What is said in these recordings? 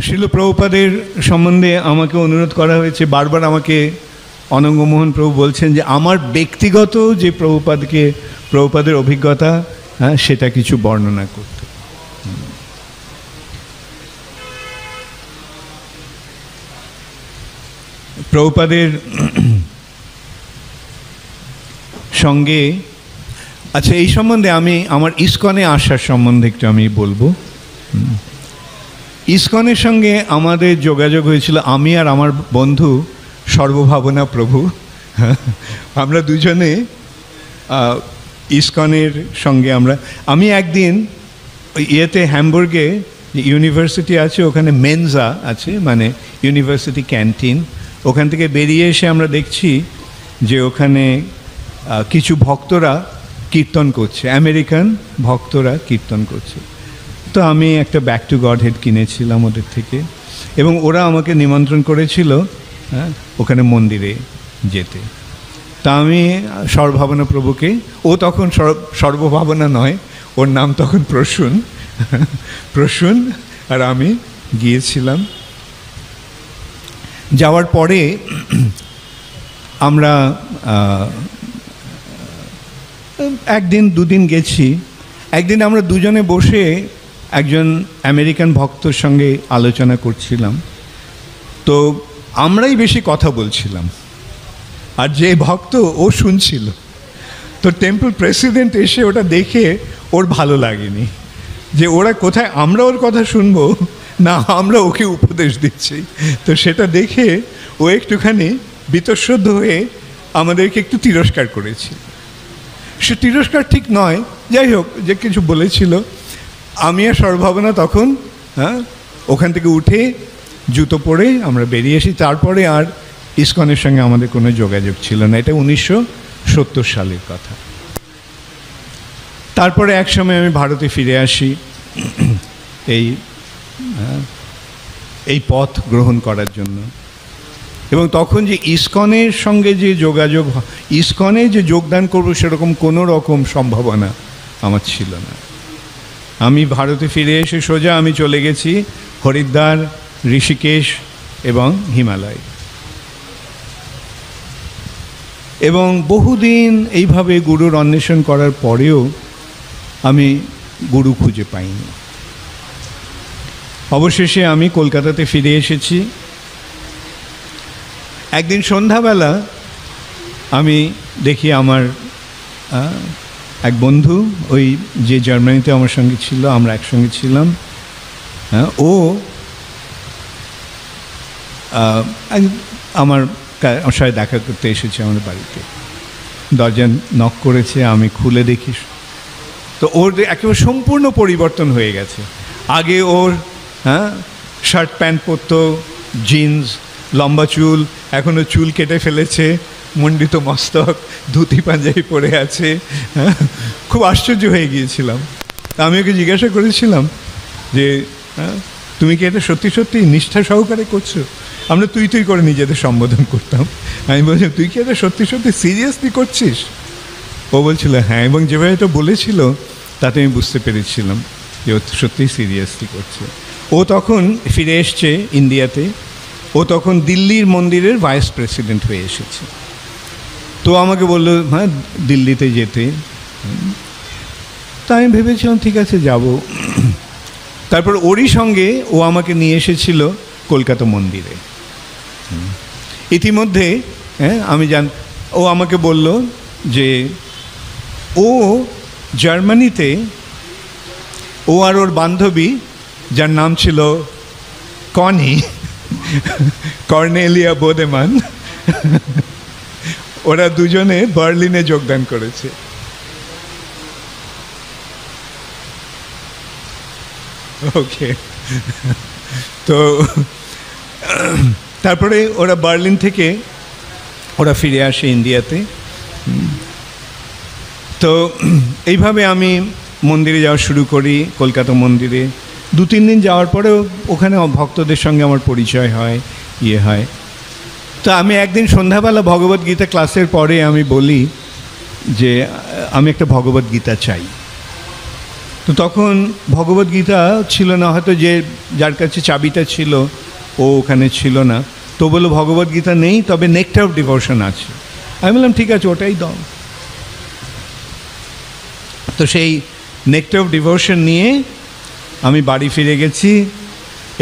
শিল প্রভুপাদের সম্বন্ধে আমাকে অনুরোধ করা হয়েছে, বারবার আমাকে অনঙ্গমোহন প্রভু বলছেন যে আমার ব্যক্তিগত যে প্রভুপাদের অভিজ্ঞতা, হ্যাঁ, সেটা কিছু বর্ণনা করতে। প্রভুপাদের সঙ্গে, আচ্ছা, এই সম্বন্ধে আমি আমার ইসকনে আসার সম্বন্ধে একটু আমি বলবো। ইসকনের সঙ্গে আমাদের যোগাযোগ হয়েছিল আমি আর আমার বন্ধু সর্বভাবনা প্রভু। আমরা দুজনে ইসকনের সঙ্গে আমি একদিন ইয়েতে হ্যামবুর্গে ইউনিভার্সিটি আছে, ওখানে মেনজা আছে, মানে ইউনিভার্সিটি ক্যান্টিন। ওখান থেকে বেরিয়ে এসে আমরা দেখছি যে ওখানে কিছু ভক্তরা কীর্তন করছে, আমেরিকান ভক্তরা কীর্তন করছে। তো আমি একটা ব্যাক টু গড হেড কিনেছিলাম ওদের থেকে, এবং ওরা আমাকে নিমন্ত্রণ করেছিল, হ্যাঁ, ওখানে মন্দিরে যেতে। তা আমি সর্বভাবনা প্রভুকে, ও তখন সর্বভাবনা নয়, ওর নাম তখন প্রসূন, আর আমি গিয়েছিলাম। যাওয়ার পরে আমরা একদিন দুদিন গেছি। একদিন আমরা দুজনে বসে একজন আমেরিকান ভক্তর সঙ্গে আলোচনা করছিলাম। তো আমরাই বেশি কথা বলছিলাম, আর যে ভক্ত ও শুনছিল। তো টেম্পল প্রেসিডেন্ট এসে ওটা দেখে ওর ভালো লাগেনি, যে ওরা কোথায় আমরা ওর কথা শুনবো না আমরা ওকে উপদেশ দিচ্ছি। তো সেটা দেখে ও একটুখানি বীতশ্রদ্ধ হয়ে আমাদেরকে একটু তিরস্কার করেছে। সে তিরস্কার ঠিক নয়, যাই হোক, যে কিছু বলেছিল। আমি আর সর্বভাবনা তখন, হ্যাঁ, ওখান থেকে উঠে জুতো পরে আমরা বেরিয়ে এসি। তারপরে আর ইসকনের সঙ্গে আমাদের কোনো যোগাযোগ ছিল না। এটা 1970 সালের কথা। তারপরে এক সময় আমি ভারতে ফিরে আসি এই পথ গ্রহণ করার জন্য। এবং তখন যে ইসকনের সঙ্গে যে যোগাযোগ, ইসকনে যে যোগদান করব সেরকম কোনো রকম সম্ভাবনা আমার ছিল না। আমি ভারতে ফিরে এসে সোজা আমি চলে গেছি হরিদ্বার, ঋষিকেশ এবং হিমালয়। এবং বহুদিন এইভাবে গুরুর অন্বেষণ করার পরেও আমি গুরু খুঁজে পাইনি। অবশেষে আমি কলকাতাতে ফিরে এসেছি। একদিন সন্ধ্যাবেলা আমি দেখি আমার এক বন্ধু, ওই যে জার্মানিতে আমার সঙ্গে ছিল, আমরা একসঙ্গে ছিলাম, ও আমার সাথে দেখা করতে এসেছে আমাদের বাড়িতে। দরজা নক করেছে, আমি খুলে দেখি তো ওর একেবারে সম্পূর্ণ পরিবর্তন হয়ে গেছে। আগে ওর, হ্যাঁ, শার্ট প্যান্ট পরতো, জিন্স, লম্বা চুল, এখনও চুল কেটে ফেলেছে, মণ্ডিত মস্তক, ধুতি পাঞ্জাবি পরে আছে। হ্যাঁ, খুব আশ্চর্য হয়ে গিয়েছিলাম। আমি ওকে জিজ্ঞাসা করেছিলাম যে, হ্যাঁ, তুমি কি এটা সত্যি সত্যি নিষ্ঠা সহকারে করছো? আমরা তুই করে নিজেদের সম্বোধন করতাম। আমি বলছিলাম, তুই কি এটা সত্যি সত্যি সিরিয়াসলি করছিস? ও বলছিল হ্যাঁ, এবং যেভাবে এটা বলেছিল তাতে আমি বুঝতে পেরেছিলাম যে ও সত্যিই সিরিয়াসলি করছে। ও তখন ফিরে এসছে ইন্ডিয়াতে। ও তখন দিল্লির মন্দিরের ভাইস প্রেসিডেন্ট হয়ে এসেছে। তো আমাকে বললো, হ্যাঁ, দিল্লিতে যেতে। তা আমি ভেবেছিলাম ঠিক আছে, যাব। তারপর ওরই সঙ্গে ও আমাকে নিয়ে এসেছিল কলকাতা মন্দিরে। ইতিমধ্যে, হ্যাঁ, ও আমাকে বলল যে ও জার্মানিতে, ও আর ওর বান্ধবী, যার নাম ছিল কর্নেলিয়া বোদেমান, ওরা দুজনে বার্লিনে যোগদান করেছে। ওকে, তো তারপরে ওরা বার্লিন থেকে ওরা ফিরে আসে ইন্ডিয়াতে। তো এইভাবে আমি মন্দিরে যাওয়া শুরু করি, কলকাতা মন্দিরে। 2-3 দিন যাওয়ার পরেও ওখানে ভক্তদের সঙ্গে আমার পরিচয় হয়, হয়। তো আমি একদিন সন্ধ্যাবেলা ভগবদ্গীতা ক্লাসের পরে আমি বলি যে আমি একটা ভগবদ্গীতা চাই। তো তখন ভগবদ্গীতা ছিল না, হয়তো যে যার কাছে চাবিটা ছিল ও ওখানে ছিল না, তো বললো ভগবদ্গীতা নেই, তবে নেক্টার অফ ডিভোশন আছে। আমি বললাম ঠিক আছে, ওটাই দাও। তো সেই নেক্টার অফ ডিভোশন নিয়ে আমি বাড়ি ফিরে গেছি,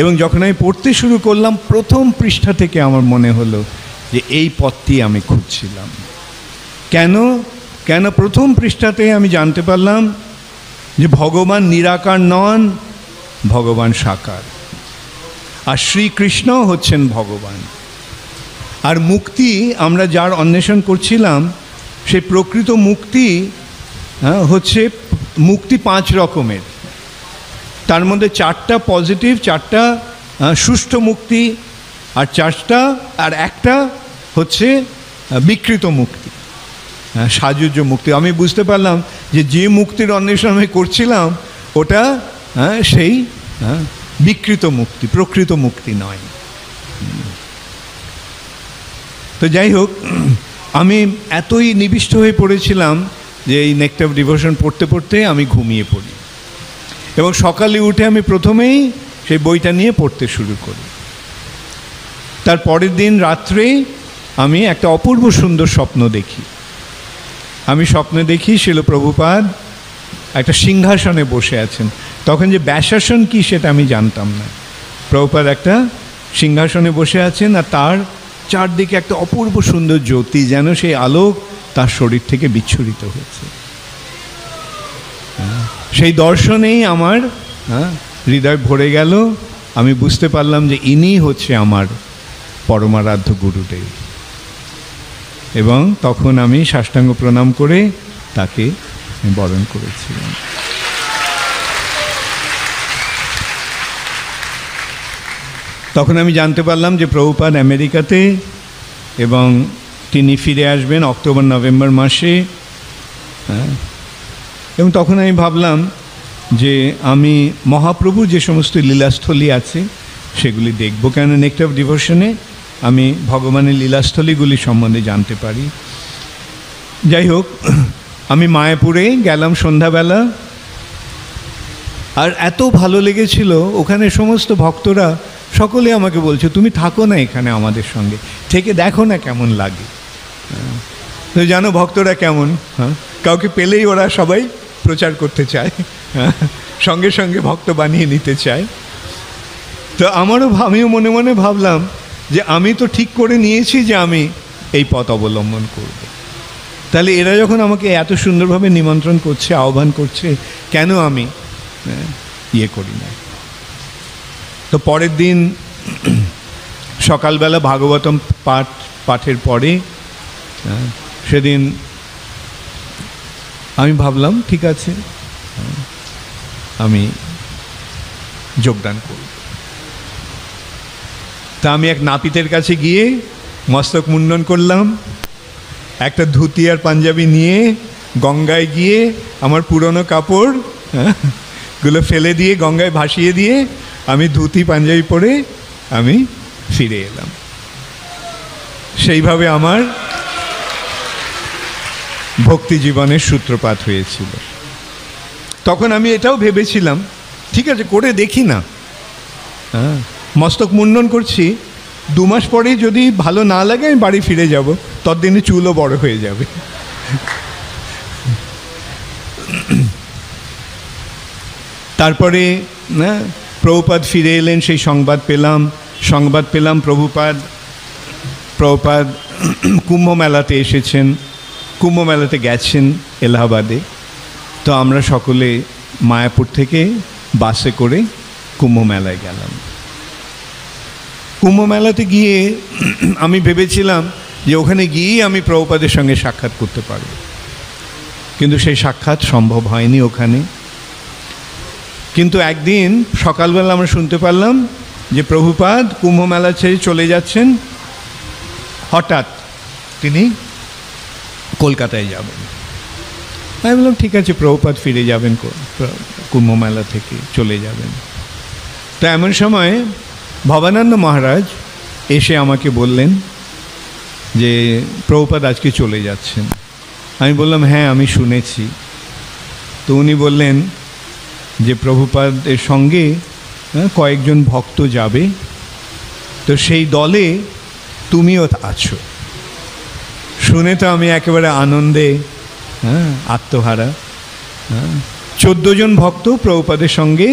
এবং যখন আমি পড়তে শুরু করলাম প্রথম পৃষ্ঠা থেকে আমার মনে হলো যে এই পথটি আমি খুঁজছিলাম। কেন প্রথম পৃষ্ঠাতে আমি জানতে পারলাম যে ভগবান নিরাকার নন, ভগবান সাকার, আর শ্রীকৃষ্ণ হচ্ছেন ভগবান। আর মুক্তি আমরা যার অন্বেষণ করছিলাম, সেই প্রকৃত মুক্তি হচ্ছে মুক্তি 5 রকমের। তার মধ্যে 4টা পজিটিভ, 4টা সুষ্ঠু মুক্তি, আর একটা হচ্ছে বিকৃত মুক্তি, সাজুজ্য মুক্তি। আমি বুঝতে পারলাম যে মুক্তির অন্বেষণ আমি করছিলাম ওটা সেই বিকৃত মুক্তি, প্রকৃত মুক্তি নয়। তো যাই হোক, আমি এতই নিবিষ্ট হয়ে পড়েছিলাম যে এই নেক্টার অফ ডিভোশন পড়তে পড়তে আমি ঘুমিয়ে পড়ি, এবং সকালে উঠে আমি প্রথমেই সেই বইটা নিয়ে পড়তে শুরু করি। তার পরের দিন রাত্রে আমি একটা অপূর্ব সুন্দর স্বপ্ন দেখি। আমি স্বপ্নে দেখি শিল প্রভুপাদ একটা সিংহাসনে বসে আছেন। তখন যে ব্যাসাসন কি সেটা আমি জানতাম না। প্রভুপাদ একটা সিংহাসনে বসে আছেন, আর তার চারদিকে একটা অপূর্ব সুন্দর জ্যোতি, যেন সেই আলোক তার শরীর থেকে বিচ্ছুরিত হয়েছে। সেই দর্শনেই আমার হৃদয় ভরে গেল। আমি বুঝতে পারলাম যে ইনি হচ্ছে আমার পরমারাধ্য গুরুদেব, এবং তখন আমি সাষ্টাঙ্গ প্রণাম করে তাকে বরণ করেছিলাম। তখন আমি জানতে পারলাম যে প্রভুপাদ আমেরিকাতে, এবং তিনি ফিরে আসবেন অক্টোবর নভেম্বর মাসে। এবং তখন আমি ভাবলাম যে আমি মহাপ্রভুর যে সমস্ত লীলাস্থলী আছে সেগুলি দেখব, কেন নেক্টার অফ ডিভোশনে আমি ভগবানের লীলাস্থলীগুলি সম্বন্ধে জানতে পারি। যাই হোক, আমি মায়াপুরে গেলাম সন্ধ্যাবেলা, আর এত ভালো লেগেছিল ওখানে সমস্ত ভক্তরা সকলে আমাকে বলছে তুমি থাকো না এখানে আমাদের সঙ্গে, থেকে দেখো না কেমন লাগে। তো জানো ভক্তরা কেমন, কাউকে পেলেই ওরা সবাই প্রচার করতে চায়, সঙ্গে সঙ্গে ভক্ত বানিয়ে নিতে চায়। তো আমিও মনে মনে ভাবলাম যে আমি তো ঠিক করে নিয়েছি যে আমি এই পথ অবলম্বন করব, তাহলে এরা যখন আমাকে এত সুন্দরভাবে নিমন্ত্রণ করছে, আহ্বান করছে, কেন আমি করি না। তো পরের দিন সকালবেলা ভাগবতম পাঠের পরে সেদিন আমি ভাবলাম ঠিক আছে আমি যোগদান করব। তা আমি এক নাপিতের কাছে গিয়ে মস্তক মুন্ডন করলাম, একটা ধুতি আর পাঞ্জাবি নিয়ে গঙ্গায় গিয়ে আমার পুরনো কাপড় গুলো ফেলে দিয়ে গঙ্গায় ভাসিয়ে দিয়ে আমি ধুতি পাঞ্জাবি পরে আমি ফিরে এলাম। সেইভাবে আমার ভক্তি জীবনের সূত্রপাত হয়েছিল। তখন আমি এটাও ভেবেছিলাম ঠিক আছে করে দেখি না, মস্তক মুন্ডন করছি, 2 মাস পরেই যদি ভালো না লাগে আমি বাড়ি ফিরে যাব, ততদিনে চুলও বড় হয়ে যাবে। তারপরে প্রভুপাদ ফিরে এলেন, সেই সংবাদ পেলাম প্রভুপাদ কুম্ভ মেলাতে এসেছেন, কুম্ভ মেলাতে গেছেন এলাহাবাদে। তো আমরা সকলে মায়াপুর থেকে বাসে করে কুম্ভ মেলায় গেলাম। কুম্ভ মেলাতে গিয়ে আমি ভেবেছিলাম যে ওখানে গিয়েই আমি প্রভুপাদের সঙ্গে সাক্ষাৎ করতে পারব, কিন্তু সেই সাক্ষাৎ সম্ভব হয়নি ওখানে। কিন্তু একদিন সকালবেলা আমরা শুনতে পারলাম যে প্রভুপাদ কুম্ভ মেলা ছেড়ে চলে যাচ্ছেন, হঠাৎ তিনি কলকাতায় যাবেন। আমি বললাম ঠিক আছে প্রভুপাদ ফিরে যাবেন, কুম্ভ মেলা থেকে চলে যাবেন। তো এমন সময় ভবানন্দ মহারাজ এসে আমাকে বললেন যে প্রভুপাদ আজকে চলে যাচ্ছেন। আমি বললাম হ্যাঁ আমি শুনেছি। তো উনি বললেন যে প্রভুপাদের সঙ্গে কয়েকজন ভক্ত যাবে, তো সেই দলে তুমিও আছো। শুনে তো আমি একেবারে আনন্দে আত্মহারা। 14 জন ভক্ত প্রভুপাদের সঙ্গে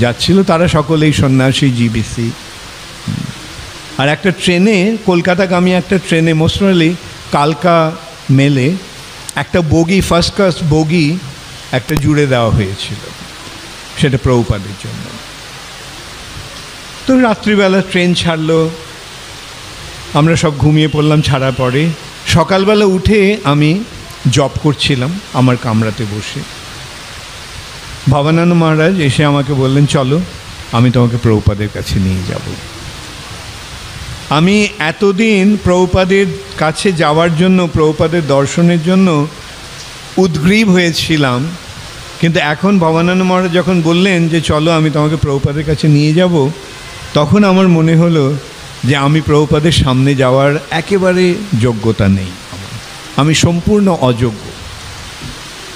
যাচ্ছিল, তারা সকলেই সন্ন্যাসী, জিবিসি। আর একটা ট্রেনে, কলকাতাগামী একটা ট্রেনে, মোস্টলি কালকা মেলে একটা বগি, ফার্স্ট ক্লাস বগি একটা জুড়ে দেওয়া হয়েছিল, সেটা প্রভুপাদের জন্য। তো রাত্রিবেলা ট্রেন ছাড়লো, আমরা সব ঘুমিয়ে পড়লাম। ছাড়ার পরে সকালবেলা উঠে আমি জব করছিলাম আমার কামরাতে বসে। ভবানন্দ মহারাজ এসে আমাকে বললেন, চলো আমি তোমাকে প্রভুপাদের কাছে নিয়ে যাব। আমি এতদিন প্রভুপাদের কাছে যাওয়ার জন্য, প্রভুপাদের দর্শনের জন্য উদ্গ্রীব হয়েছিলাম, কিন্তু এখন ভবানন্দ মহারাজ যখন বললেন যে চলো আমি তোমাকে প্রভুপাদের কাছে নিয়ে যাব, তখন আমার মনে হলো যে আমি প্রভুপাদের সামনে যাওয়ার একেবারে যোগ্যতা নেই, আমি সম্পূর্ণ অযোগ্য।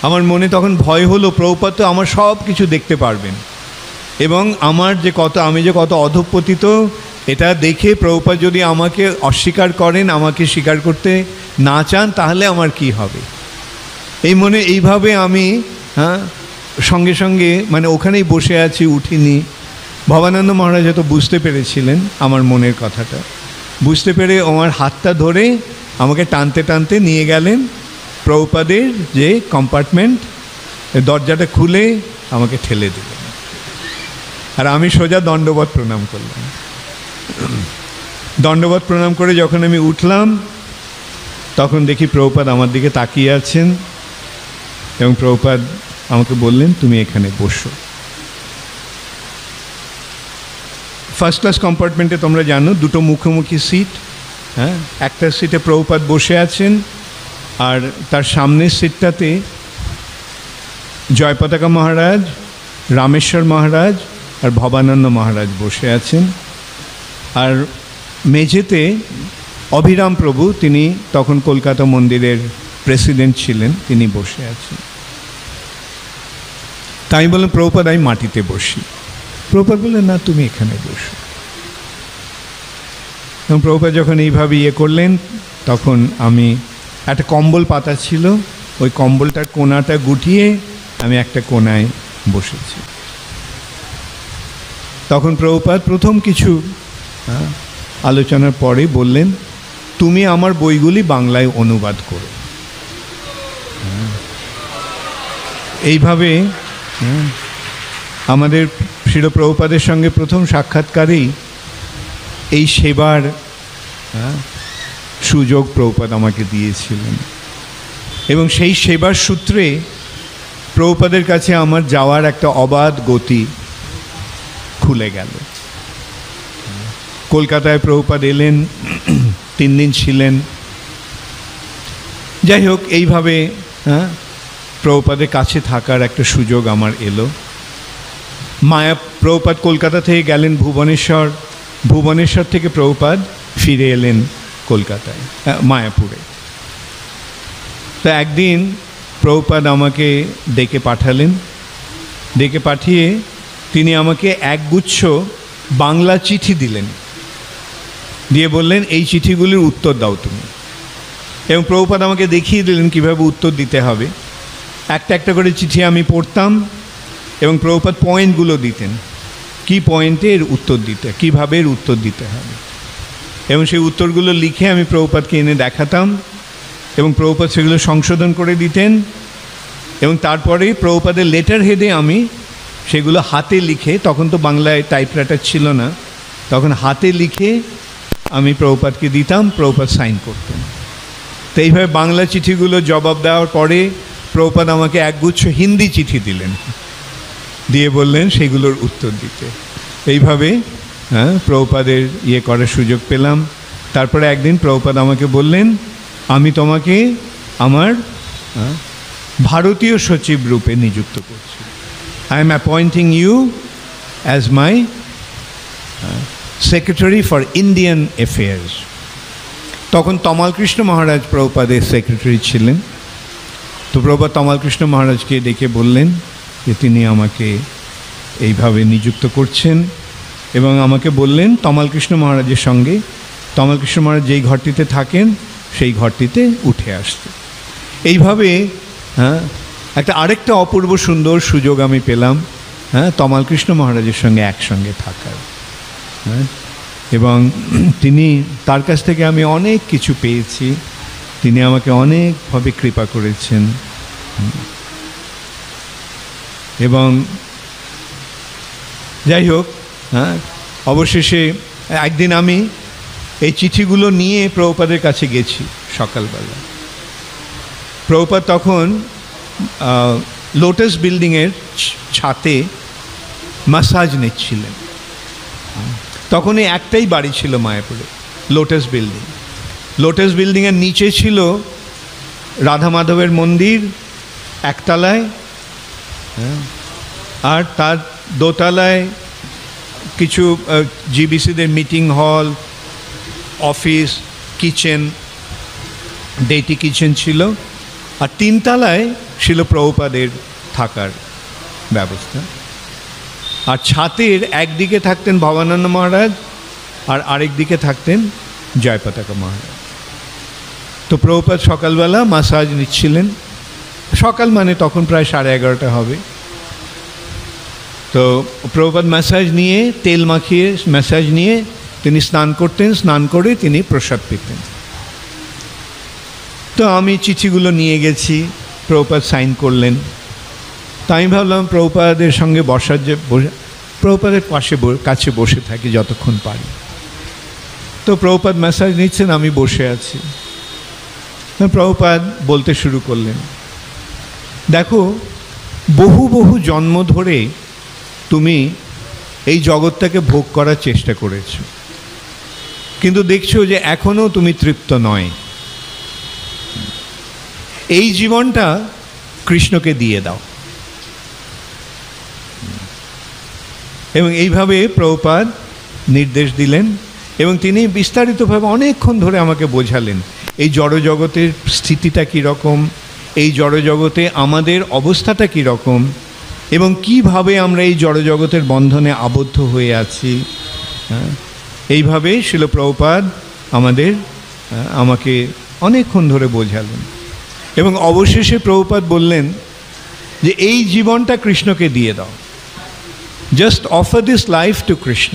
আমার মনে তখন ভয় হলো, প্রভুপাদ তো আমার সব কিছু দেখতে পারবেন, এবং আমার যে আমি যে কত অধঃপতিত, এটা দেখে প্রভুপাদ যদি আমাকে অস্বীকার করেন, আমাকে স্বীকার করতে না চান, তাহলে আমার কি হবে। এই মনে এইভাবে আমি সঙ্গে সঙ্গে মানে ওখানেই বসে আছি, উঠিনি। ভবানন্দ মহারাজ হয়তো বুঝতে পেরেছিলেন আমার মনের কথাটা, বুঝতে পেরে আমার হাতটা ধরে আমাকে টানতে টানতে নিয়ে গেলেন প্রভুপাদের যে কম্পার্টমেন্ট, দরজাটা খুলে আমাকে ঠেলে দিলেন, আর আমি সোজা দণ্ডবত প্রণাম করলাম। দণ্ডবত প্রণাম করে যখন আমি উঠলাম, তখন দেখি প্রভুপাদ আমার দিকে তাকিয়ে আছেন, এবং প্রভুপাদ আমাকে বললেন, তুমি এখানে বসো। ফার্স্ট ক্লাস কম্পার্টমেন্টে তোমরা জানো দুটো মুখোমুখি সিট, একটা সিটে প্রভুপাদ বসে আছেন, আর তার সামনের সিটটাতে জয়পতাকা মহারাজ, রামেশ্বর মহারাজ আর ভবানন্দ মহারাজ বসে আছেন। আর মেঝেতে অভিরাম প্রভু, তিনি তখন কলকাতা মন্দিরের প্রেসিডেন্ট ছিলেন, তিনি বসে আছেন। তাই আমি বললাম, প্রভুপাদ আমি মাটিতে বসি। প্রভুপাদ বললেন, না তুমি এখানে বসো। এবং প্রভুপাদ যখন এইভাবে করলেন, তখন আমি একটা কম্বল পাতা ছিল, ওই কম্বলটার কোনাটা গুটিয়ে আমি একটা কোনায় বসেছি। তখন প্রভুপাদ প্রথম কিছু আলোচনার পরে বললেন, তুমি আমার বইগুলি বাংলায় অনুবাদ করো। এইভাবে আমাদের শিল প্রভুপাদের সঙ্গে প্রথম সাক্ষাৎকারেই এই সেবার সুযোগ প্রভুপাদ আমাকে দিয়েছিলেন, এবং সেই সেবার সূত্রে প্রভুপাদের কাছে আমার যাওয়ার একটা অবাধ গতি খুলে গেল। কলকাতায় প্রভুপাদ এলেন, 3 দিন ছিলেন। যাই হোক, এইভাবে প্রভুপাদের কাছে থাকার একটা সুযোগ আমার এলো। প্রভুপাদ কলকাতা থেকে গেলেন ভুবনেশ্বর, ভুবনেশ্বর থেকে প্রভুপাদ ফিরে এলেন কলকাতায়, মায়াপুরে। তো একদিন প্রভুপাদ আমাকে ডেকে পাঠালেন, ডেকে পাঠিয়ে তিনি আমাকে একগুচ্ছ বাংলা চিঠি দিলেন, দিয়ে বললেন, এই চিঠিগুলির উত্তর দাও তুমি। এবং প্রভুপাদ আমাকে দেখিয়ে দিলেন কীভাবে উত্তর দিতে হবে। একটা একটা করে চিঠি আমি পড়তাম, এবং প্রভুপাদ পয়েন্টগুলো দিতেন, কি পয়েন্টে এর উত্তর দিতে, কীভাবে এর উত্তর দিতে হবে। এবং সেই উত্তরগুলো লিখে আমি প্রভুপাদকে এনে দেখাতাম, এবং প্রভুপাদ সেগুলো সংশোধন করে দিতেন। এবং তারপরে প্রভুপাদের লেটার হেডে আমি সেগুলো হাতে লিখে, তখন তো বাংলায় টাইপরাইটার ছিল না, তখন হাতে লিখে আমি প্রভুপাদকে দিতাম, প্রভুপাদ সাইন করতেন। তো এইভাবে বাংলা চিঠিগুলো জবাব দেওয়ার পরে প্রভুপাদ আমাকে একগুচ্ছ হিন্দি চিঠি দিলেন, দিয়ে বললেন সেগুলোর উত্তর দিতে। এইভাবে প্রভুপাদের করার সুযোগ পেলাম। তারপরে একদিন প্রভুপাদ আমাকে বললেন, আমি তোমাকে আমার ভারতীয় সচিব রূপে নিযুক্ত করছি। I am appointing you as my Secretary for Indian Affairs. তখন তমাল কৃষ্ণ মহারাজ প্রভুপাদের সেক্রেটারি ছিলেন। তো প্রভুপাদ তমাল কৃষ্ণ মহারাজকে ডেকে বললেন যে তিনি আমাকে এইভাবে নিযুক্ত করছেন এবং আমাকে বললেন তমালকৃষ্ণ মহারাজের সঙ্গে, তমালকৃষ্ণ মহারাজ যেই ঘরটিতে থাকেন সেই ঘরটিতে উঠে আসতে। এইভাবে একটা আরেকটা অপূর্ব সুন্দর সুযোগ আমি পেলাম তমালকৃষ্ণ মহারাজের সঙ্গে একসঙ্গে থাকার। এবং তিনি, তার কাছ থেকে আমি অনেক কিছু পেয়েছি, তিনি আমাকে অনেকভাবে কৃপা করেছেন। এবং যাই হোক, অবশেষে একদিন আমি এই চিঠিগুলো নিয়ে প্রভুপাদের কাছে গেছি সকালবেলা। প্রভুপাদ তখন লোটাস বিল্ডিংয়ের ছাতে ম্যাসাজ নিচ্ছিলেন। তখন এই একটাই বাড়ি ছিল মায়াপুরে, লোটাস বিল্ডিং। লোটাস বিল্ডিংয়ের নিচে ছিল রাধা মাধবের মন্দির একতলায়, আর তার দোতলায় কিছু জিবিসিদের মিটিং হল, অফিস, কিচেন, ডেটি কিচেন ছিল, আর তিনতলায় ছিল প্রভুপাদের থাকার ব্যবস্থা। আর ছাতের একদিকে থাকতেন ভবানন্দ মহারাজ আর আরেক দিকে থাকতেন জয়পতাকা মহারাজ। তো প্রভুপাদ সকালবেলা ম্যাসাজ নিচ্ছিলেন, সকাল মানে তখন প্রায় 11:30 হবে। তো প্রভুপাদ ম্যাসাজ নিয়ে, তেল মাখিয়ে ম্যাসাজ নিয়ে তিনি স্নান করতেন, স্নান করে তিনি প্রসাদ পেতেন। তো আমি চিঠিগুলো নিয়ে গেছি, প্রভুপাদ সাইন করলেন। তো আমি ভাবলাম প্রভুপাদের সঙ্গে বসার যে প্রভুপাদের কাছে বসে থাকি যতক্ষণ পারি। তো প্রভুপাদ ম্যাসাজ নিচ্ছেন, আমি বসে আছি। প্রভুপাদ বলতে শুরু করলেন, দেখো বহু বহু জন্ম ধরে তুমি এই জগৎটাকে ভোগ করার চেষ্টা করেছো, কিন্তু দেখছো যে এখনও তুমি তৃপ্ত নয়। এই জীবনটা কৃষ্ণকে দিয়ে দাও। এবং এইভাবে প্রভুপাদ নির্দেশ দিলেন এবং তিনি বিস্তারিতভাবে অনেকক্ষণ ধরে আমাকে বোঝালেন এই জড়জগতের স্থিতিটা কীরকম, এই জড়জগতে আমাদের অবস্থাটা কীরকম, এবং কিভাবে আমরা এই জড়জগতের বন্ধনে আবদ্ধ হয়ে আছি। এইভাবে শিল প্রভুপাদ আমাকে অনেকক্ষণ ধরে বোঝালেন। এবং অবশেষে প্রভুপাদ বললেন যে এই জীবনটা কৃষ্ণকে দিয়ে দাও, just offer this life to Krishna.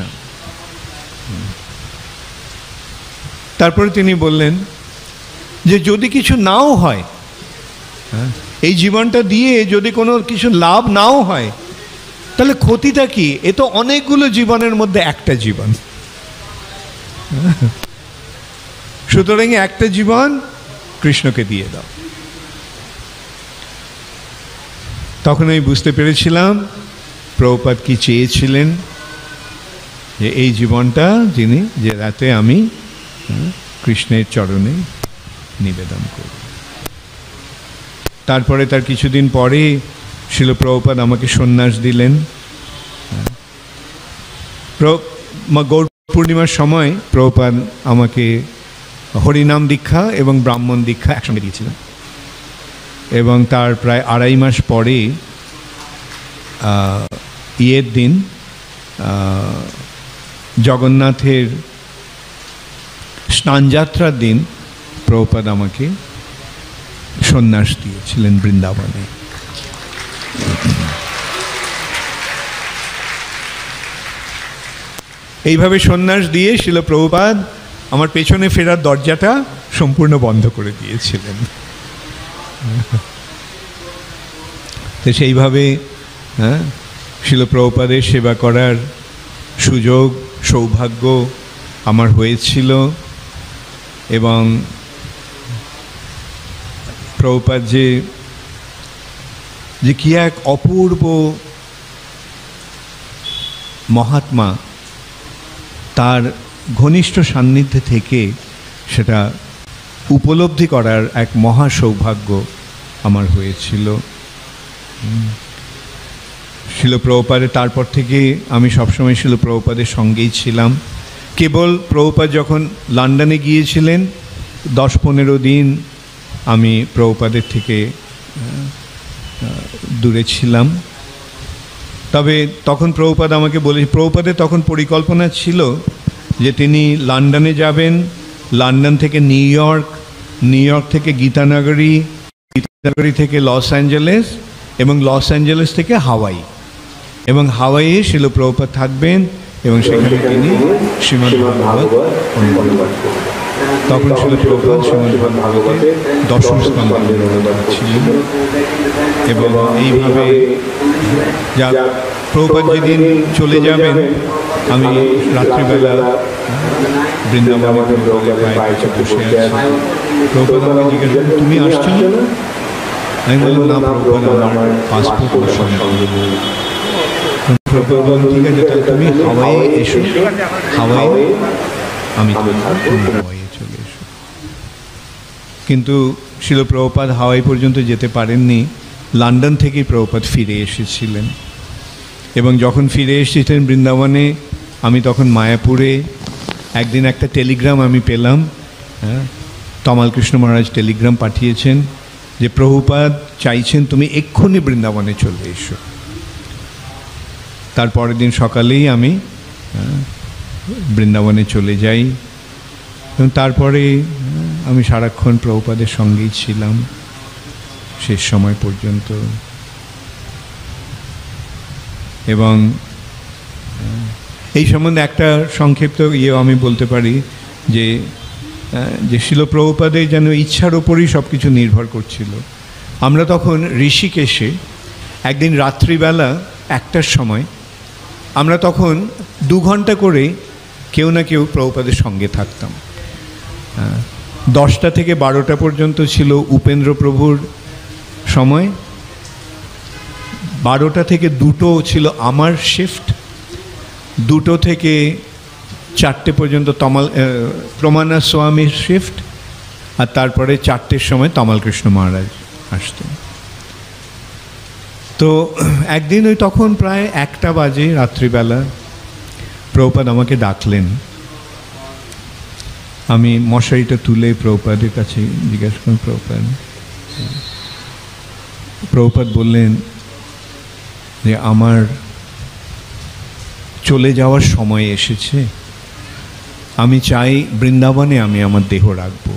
তারপরে তিনি বললেন যে যদি কিছু নাও হয়, এই জীবনটা দিয়ে যদি কোনো কিছু লাভ নাও হয়, তাহলে ক্ষতিটা কি? এ তো অনেকগুলো জীবনের মধ্যে একটা জীবন। সুতরাং একটা জীবন কৃষ্ণকে দিয়ে দাও। তখন আমি বুঝতে পেরেছিলাম প্রভুপাদ কি চেয়েছিলেন, যে এই জীবনটা যিনি, যে রাতে আমি কৃষ্ণের চরণে নিবেদন করব। তারপরে তার কিছুদিন পরে শিল প্রভুপাদ আমাকে সন্ন্যাস দিলেন। গৌর পূর্ণিমার সময় প্রভুপাদ আমাকে হরিনাম দীক্ষা এবং ব্রাহ্মণ দীক্ষা একসঙ্গে দিয়েছিলেন। এবং তার প্রায় 2.5 মাস পরে ইয়ের দিন, জগন্নাথের স্নানযাত্রার দিন প্রভুপাদ আমাকে সন্ন্যাস দিয়েছিলেন বৃন্দাবনে। এইভাবে সন্ন্যাস দিয়ে শিল প্রভুপাদ আমার পেছনে ফেরার দরজাটা সম্পূর্ণ বন্ধ করে দিয়েছিলেন। তো সেইভাবে শিল প্রভুপাদের সেবা করার সুযোগ, সৌভাগ্য আমার হয়েছিল। এবং প্রভুপাদ যে কি এক অপূর্ব মহাত্মা, তার ঘনিষ্ঠ সান্নিধ্যে থেকে সেটা উপলব্ধি করার এক মহা সৌভাগ্য আমার হয়েছিল। শিল প্রভুপাদের তারপর থেকে আমি সবসময় শিল প্রভুপাদের সঙ্গেই ছিলাম। কেবল প্রভুপাদ যখন লন্ডনে গিয়েছিলেন 10-15 দিন আমি প্রভুপাদের থেকে দূরে ছিলাম, তবে তখন প্রভুপাদ আমাকে বলে, প্রভুপাদের তখন পরিকল্পনা ছিল যে তিনি লন্ডনে যাবেন, লন্ডন থেকে নিউ ইয়র্ক, নিউ ইয়র্ক থেকে গীতানগরী, গীতানগরী থেকে লস অ্যাঞ্জেলেস এবং লস অ্যাঞ্জেলেস থেকে হাওয়াই, এবং হাওয়াইয়ে শিল প্রভুপাদ থাকবেন এবং সেখানে তিনি শ্রীমদ্ ভাগবত অনুবাদ করবেন। তখন শিল প্রভুপাদ শ্রীমদ্ ভাগবতের দশম স্কন্ধ ছিলেন। এবং এইভাবে যা প্রভুপাদ যেদিন চলে যাবেন, আমি রাত্রিবেলা বৃন্দাবনে প্রায় কাছে বসে আছি। প্রভুপাদ আমাকে জিজ্ঞাসা করলেন, তুমি আসছো না? আমি বললাম, না প্রভুপাদ, আমার পাসপোর্ট প্রভুপাদ বললেন, ঠিক আছে, তাহলে তুমি হাওয়াইয়ে এসো, হাওয়াইয়ে আমি হাওয়াইয়ে চলে এসো। কিন্তু শিল প্রভুপাদ হাওয়াই পর্যন্ত যেতে পারেননি, লন্ডন থেকেই প্রভুপাদ ফিরে এসেছিলেন। এবং যখন ফিরে এসেছিলেন বৃন্দাবনে, আমি তখন মায়াপুরে একদিন একটা টেলিগ্রাম আমি পেলাম, তমাল কৃষ্ণ মহারাজ টেলিগ্রাম পাঠিয়েছেন যে প্রভুপাদ চাইছেন তুমি এক্ষুনি বৃন্দাবনে চলে এসো। তারপরের দিন সকালেই আমি বৃন্দাবনে চলে যাই এবং তারপরে আমি সারাক্ষণ প্রভুপাদের সঙ্গেই ছিলাম শেষ সময় পর্যন্ত। এবং এই সম্বন্ধে একটা সংক্ষিপ্ত আমি বলতে পারি যে শিল প্রভুপাদের যেন ইচ্ছার ওপরই সব কিছু নির্ভর করছিল। আমরা তখন ঋষিকেশে একদিন রাত্রিবেলা 1টার সময় আমরা তখন 2 ঘন্টা করে কেউ না কেউ প্রভুপাদের সঙ্গে থাকতাম। 10টা থেকে 12টা পর্যন্ত ছিল উপেন্দ্র প্রভুর সময়, 12টা থেকে 2টো ছিল আমার শিফট, 2টো থেকে 4টে পর্যন্ত প্রমানা স্বামীর শিফট, আর তারপরে 4টের সময় তমাল কৃষ্ণ মহারাজ আসতেন। তো একদিন ওই তখন প্রায় 1টা বাজে রাত্রিবেলা প্রভুপাদ আমাকে ডাকলেন। আমি মশারিটা তুলে প্রভুপাদের কাছে জিজ্ঞাসা করলাম, প্রভুপাদ বললেন যে আমার চলে যাওয়ার সময় এসেছে, আমি চাই বৃন্দাবনে আমি আমার দেহ রাখব,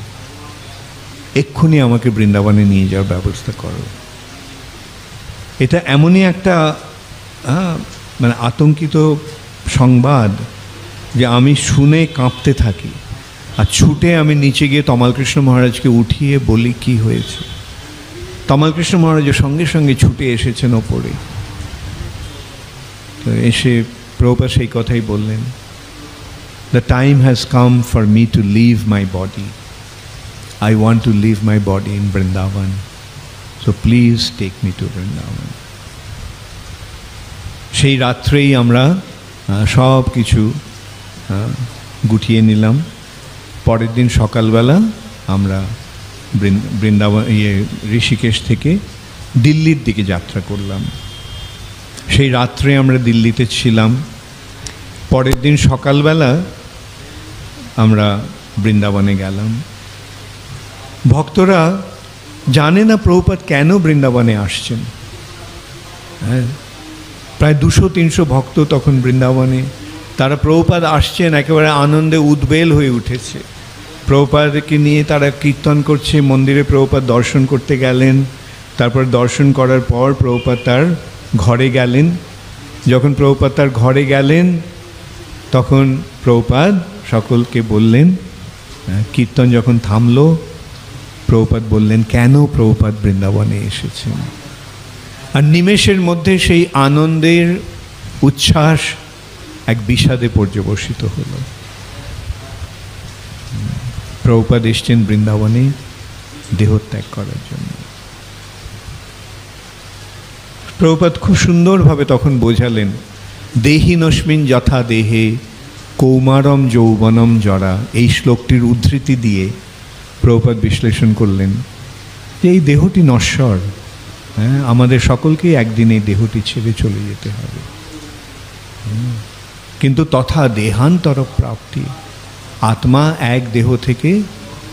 এক্ষুনি আমাকে বৃন্দাবনে নিয়ে যাওয়ার ব্যবস্থা করো। এটা এমনই একটা মানে আতঙ্কিত সংবাদ যে আমি শুনে কাঁপতে থাকি, আর ছুটে আমি নিচে গিয়ে তমালকৃষ্ণ মহারাজকে উঠিয়ে বলি কি হয়েছে। তমালকৃষ্ণ মহারাজের সঙ্গে সঙ্গে ছুটে এসেছেন ওপরে। তো এসে প্রভুপাদ সেই কথাই বললেন, the time has come for me to leave my body, I want to leave my body in Vrindavan, so please take me to Vrindavan. সেই রাত্রেই আমরা সব কিছু গুটিয়ে নিলাম। পরের দিন সকালবেলা আমরা বৃন্দাবন ঋষিকেশ থেকে দিল্লির দিকে যাত্রা করলাম। সেই রাত্রে আমরা দিল্লিতে ছিলাম। পরের দিন সকালবেলা আমরা বৃন্দাবনে গেলাম। ভক্তরা জানে না প্রভুপাদ কেন বৃন্দাবনে আসছেন। হ্যাঁ, প্রায় 200-300 ভক্ত তখন বৃন্দাবনে, তারা প্রভুপাদ আসছেন একেবারে আনন্দে উদ্বেল হয়ে উঠেছে। প্রভুপাদকে নিয়ে তারা কীর্তন করছে। মন্দিরে প্রভুপাদ দর্শন করতে গেলেন, তারপর দর্শন করার পর প্রভুপাদ তার ঘরে গেলেন। যখন প্রভুপাদ তার ঘরে গেলেন তখন প্রভুপাদ সকলকে বললেন, কীর্তন যখন থামলো প্রভুপাদ বললেন কেন প্রভুপাদ বৃন্দাবনে এসেছেন। আর নিমেষের মধ্যে সেই আনন্দের উচ্ছ্বাস এক বিষাদে পর্যবসিত হলো। প্রভুপাদ এসছেন বৃন্দাবনে দেহত্যাগ করার জন্য। প্রভুপাদ খুব সুন্দরভাবে তখন বোঝালেন, দেহিনস্মিন যথা দেহে কৌমারম যৌবনম জরা। এই শ্লোকটির উদ্ধৃতি দিয়ে প্রভুপাদ বিশ্লেষণ করলেন যে এই দেহটি নশ্বর, হ্যাঁ, আমাদের সকলকেই একদিন এই দেহটি ছেড়ে চলে যেতে হবে। কিন্তু তথা দেহান্তর প্রাপ্তি, আত্মা এক দেহ থেকে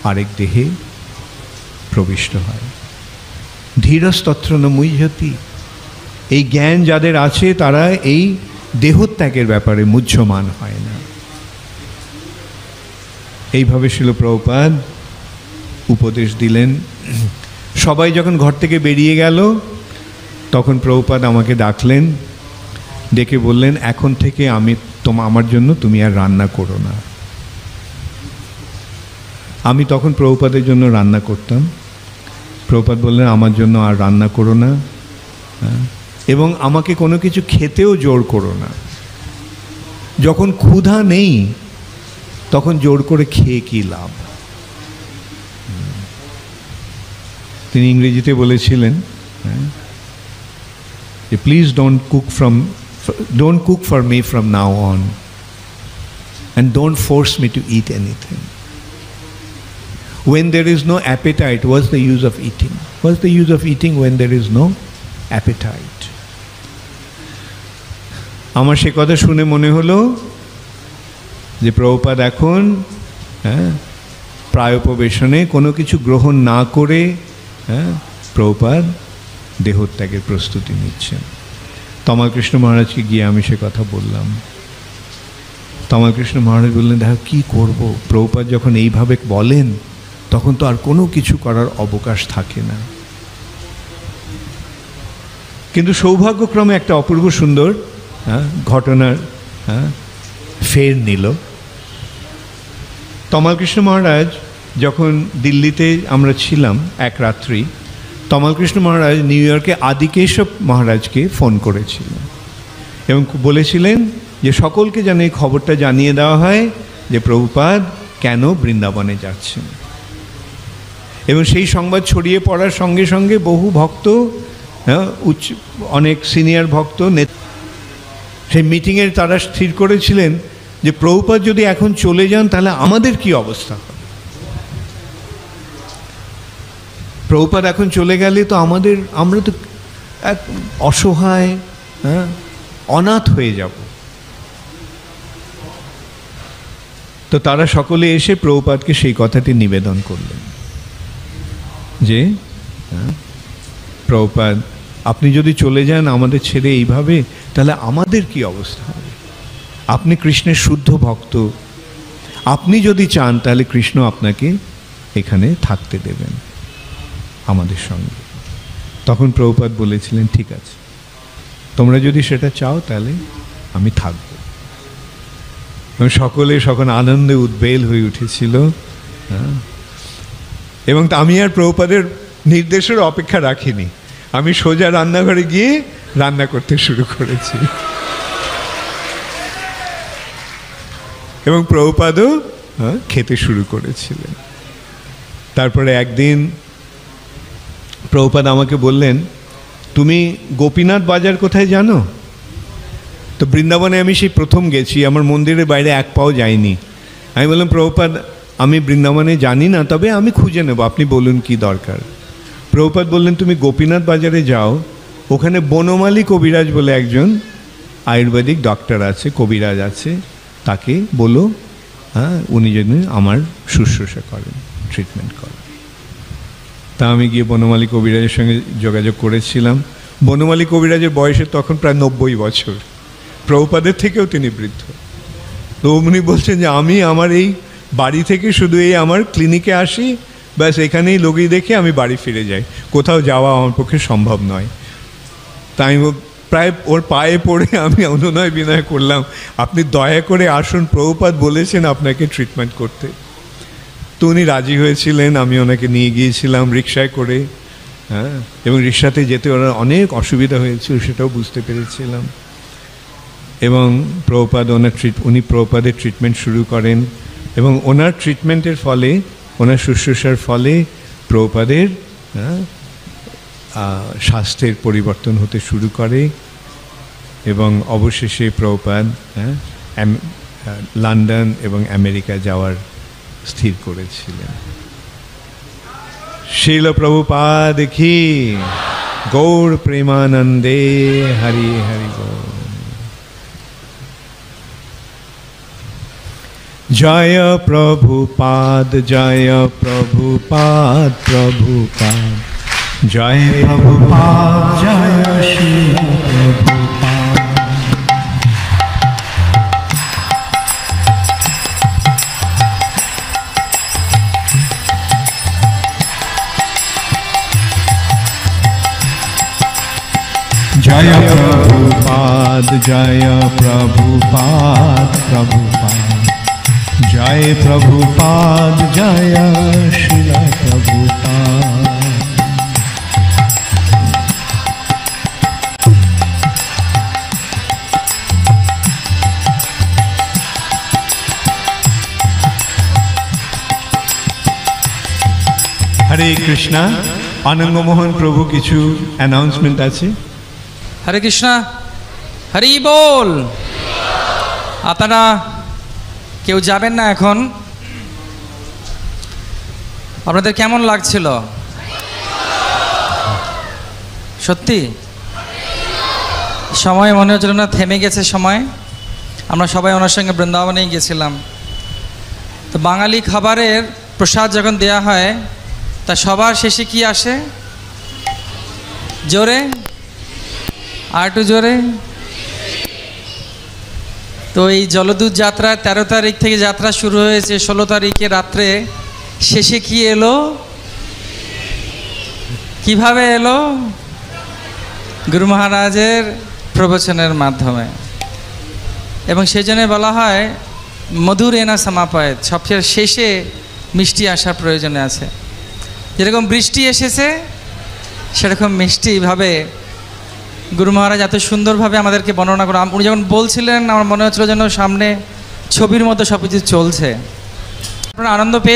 আরেক দেহে প্রবিষ্ট হয়। ধীরস্তত্র ন মুহ্যতি, এই জ্ঞান যাদের আছে তারা এই দেহত্যাগের ব্যাপারে মুহ্যমান হয় না। এইভাবে শিল প্রভুপাদ উপদেশ দিলেন। সবাই যখন ঘর থেকে বেরিয়ে গেল তখন প্রভুপাদ আমাকে ডাকলেন, ডেকে বললেন, এখন থেকে আমার জন্য তুমি আর রান্না করো না। আমি তখন প্রভুপাদের জন্য রান্না করতাম। প্রভুপাদ বললেন, আমার জন্য আর রান্না করো না, এবং আমাকে কোনো কিছু খেতেও জোর করো না। যখন ক্ষুধা নেই তখন জোর করে খেয়ে কী লাভ। তিনি ইংরেজিতে বলেছিলেন যে please don't cook for me from now on, and don't force me to eat anything. When there is no appetite, what's the use of eating? What's the use of eating when there is no appetite? আমার সে কথা শুনে মনে হলো যে প্রভুপাদ এখন প্রায়োপবেশনে কোনো কিছু গ্রহণ না করে প্রভুপাদ দেহত্যাগের প্রস্তুতি নিচ্ছেন। তমালকৃষ্ণ মহারাজকে গিয়ে আমি সে কথা বললাম। তমালকৃষ্ণ মহারাজ বললেন, দেখো কী করবো, প্রভুপাদ যখন এইভাবে বলেন তখন তো আর কোনো কিছু করার অবকাশ থাকে না। কিন্তু সৌভাগ্যক্রমে একটা অপূর্ব সুন্দর ঘটনার ফের নিল। তমালকৃষ্ণ মহারাজ যখন দিল্লিতে আমরা ছিলাম এক রাত্রি, তমালকৃষ্ণ মহারাজ নিউ ইয়র্কে আদিকেশব মহারাজকে ফোন করেছিলেন এবং বলেছিলেন যে সকলকে যেন এই খবরটা জানিয়ে দেওয়া হয় যে প্রভুপাদ কেন বৃন্দাবনে যাচ্ছেন। এবং সেই সংবাদ ছড়িয়ে পড়ার সঙ্গে সঙ্গে বহু ভক্ত, অনেক সিনিয়র ভক্ত সেই মিটিংয়ে তারা স্থির করেছিলেন যে প্রভুপাদ যদি এখন চলে যান তাহলে আমাদের কি অবস্থা হবে। প্রভুপাদ এখন চলে গেলে তো আমরা তো এক অসহায় অনাথ হয়ে যাব। তো তারা সকলে এসে প্রভুপাদকে সেই কথাটি নিবেদন করলেন যে প্রভুপাদ আপনি যদি চলে যান আমাদের ছেড়ে এইভাবে, তাহলে আমাদের কি অবস্থা হবে। আপনি কৃষ্ণের শুদ্ধ ভক্ত, আপনি যদি চান তাহলে কৃষ্ণ আপনাকে এখানে থাকতে দেবেন আমাদের সঙ্গে। তখন প্রভুপাদ বলেছিলেন, ঠিক আছে, তোমরা যদি সেটা চাও তাহলে আমি থাকব। সকলে সকল আনন্দে উদ্বেল হয়ে উঠেছিল। এবং আমি আর প্রভুপাদের নির্দেশের অপেক্ষা রাখিনি, আমি সোজা রান্নাঘরে গিয়ে রান্না করতে শুরু করেছি। এবং প্রভুপাদও খেতে শুরু করেছিলেন। তারপরে একদিন প্রভুপাদ আমাকে বললেন, তুমি গোপীনাথ বাজার কোথায় জানো? তো বৃন্দাবনে আমি সেই প্রথম গেছি, আমার মন্দিরের বাইরে এক পাও যাইনি। আমি বললাম, প্রভুপাদ আমি বৃন্দাবনে জানি না, তবে আমি খুঁজে নেব, আপনি বলুন কি দরকার। প্রভুপাদ বললেন, তুমি গোপীনাথ বাজারে যাও, ওখানে বনমালী কবিরাজ বলে একজন আয়ুর্বেদিক ডক্টর আছে, কবিরাজ আছে, তাকে বলো উনি যেন আমার শুশ্রূষা করেন, ট্রিটমেন্ট করেন। তা আমি গিয়ে বনমালী কবিরাজের সঙ্গে যোগাযোগ করেছিলাম। বনমালী কবিরাজের বয়সে তখন প্রায় 90 বছর, প্রভুপাদের থেকেও তিনি বৃদ্ধ। তো উনি বলছেন যে আমি আমার এই বাড়ি থেকে শুধু এই আমার ক্লিনিকে আসি, ব্যাস এখানেই রোগী দেখে আমি বাড়ি ফিরে যাই, কোথাও যাওয়া আমার পক্ষে সম্ভব নয়। তাই প্রায় ওর পায়ে পড়ে আমি অনুনয় বিনয় করলাম, আপনি দয়া করে আসুন, প্রভুপাদ বলেছেন আপনাকে ট্রিটমেন্ট করতে। তো উনি রাজি হয়েছিলেন। আমি ওনাকে নিয়ে গিয়েছিলাম রিক্সায় করে, এবং রিক্সাতে যেতে ওনার অনেক অসুবিধা হয়েছিল সেটাও বুঝতে পেরেছিলাম। এবং প্রভুপাদ উনি প্রভুপাদের ট্রিটমেন্ট শুরু করেন, এবং ওনার ট্রিটমেন্টের ফলে, ওনার শুশ্রূষার ফলে প্রভুপাদের স্বাস্থ্যের পরিবর্তন হতে শুরু করে। এবং অবশেষে প্রভুপাদ লন্ডন এবং আমেরিকা যাওয়ার স্থির করেছিলেন। শিল প্রভুপাদ কি, গৌর প্রেমানন্দে, হরি হরি গৌর। জয় প্রভুপাদ, জয় প্রভুপাদ, প্রভুপাদ জয় প্রভুপাদ জয় শ্রীল প্রভুপাদ। জয় প্রভুপাদ জয় প্রভুপাদ প্রভুপাদ। জয় প্রভুপাদ জয় শ্রীল প্রভুপাদ। হরে কৃষ্ণা। অনঙ্গমোহন প্রভু কিছু অ্যানাউন্সমেন্ট আছে। হরে কৃষ্ণ, হরি বল। আপনারা কেউ যাবেন না এখন? আপনাদের কেমন লাগছিল? সত্যি সময় মনে হচ্ছিল না থেমে গেছে সময়। আমরা সবাই ওনার সঙ্গে বৃন্দাবনেই গেছিলাম। তো বাঙালি খাবারের প্রসাদ যখন দেয়া হয় তা সবার শেষে কি আসে? জোরে, আর একটু জোরে। তো এই জলদূত যাত্রা 13 তারিখ থেকে যাত্রা শুরু হয়েছে। 16 তারিখে রাত্রে শেষে কি এলো? কিভাবে এলো? গুরু মহারাজের প্রবচনের মাধ্যমে। এবং সেই জন্য বলা হয় মধুর এনা সমাপয়েত, সবচেয়ে শেষে মিষ্টি আসার প্রয়োজনে আছে। যেরকম বৃষ্টি এসেছে সেরকম মিষ্টিভাবে গুরু মহারাজ এত সুন্দরভাবে আমাদেরকে বর্ণনা করে। উনি যখন বলছিলেন আমার মনে হচ্ছিল যেন সামনে ছবির মতো সব কিছু চলছে। আপনারা আনন্দ পেয়ে